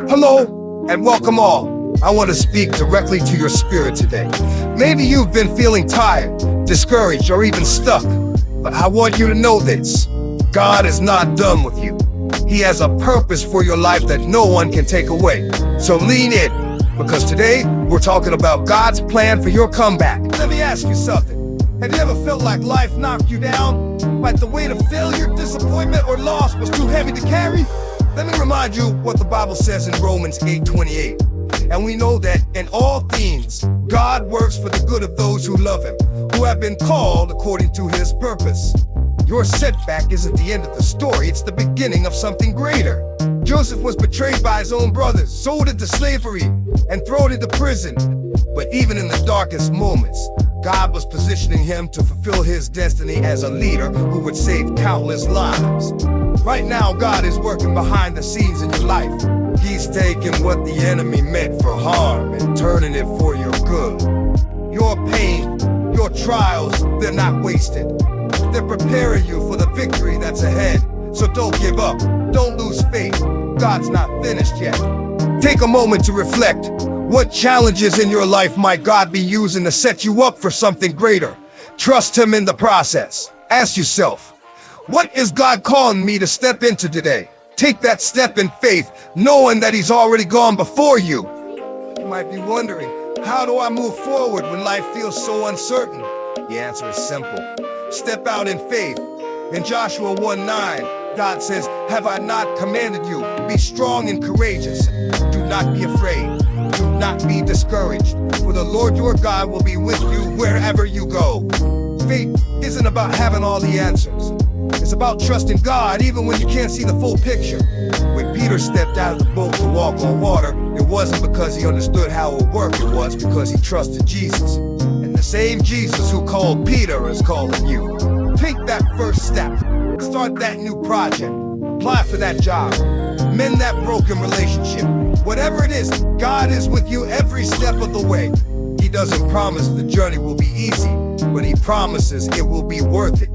Hello and welcome all. I want to speak directly to your spirit today. Maybe you've been feeling tired, discouraged, or even stuck. But I want you to know this. God is not done with you. He has a purpose for your life that no one can take away. So lean in, because today we're talking about God's plan for your comeback. Let me ask you something. Have you ever felt like life knocked you down? Like the weight of failure, disappointment, or loss was too heavy to carry? Let me remind you what the Bible says in Romans 8:28. And we know that in all things, God works for the good of those who love Him, who have been called according to His purpose. Your setback isn't the end of the story, it's the beginning of something greater. Joseph was betrayed by his own brothers, sold into slavery, and thrown into prison. But even in the darkest moments, God was positioning him to fulfill his destiny as a leader who would save countless lives. Right now, God is working behind the scenes in your life. He's taking what the enemy meant for harm and turning it for your good. Your pain, your trials, they're not wasted. They're preparing you for the victory that's ahead. So don't give up. Don't lose faith. God's not finished yet. Take a moment to reflect. What challenges in your life might God be using to set you up for something greater? Trust Him in the process. Ask yourself, what is God calling me to step into today? Take that step in faith, knowing that He's already gone before you. You might be wondering, how do I move forward when life feels so uncertain? The answer is simple. Step out in faith. In Joshua 1:9, God says, "Have I not commanded you? Be strong and courageous. Do not be afraid. Do not be discouraged. For the Lord your God will be with you wherever you go." Faith isn't about having all the answers. It's about trusting God even when you can't see the full picture. When Peter stepped out of the boat to walk on water, it wasn't because he understood how it worked, it was because he trusted Jesus. And the same Jesus who called Peter is calling you. Take that first step. Start that new project. Apply for that job. Mend that broken relationship. Whatever it is, God is with you every step of the way. He doesn't promise the journey will be easy, but He promises it will be worth it.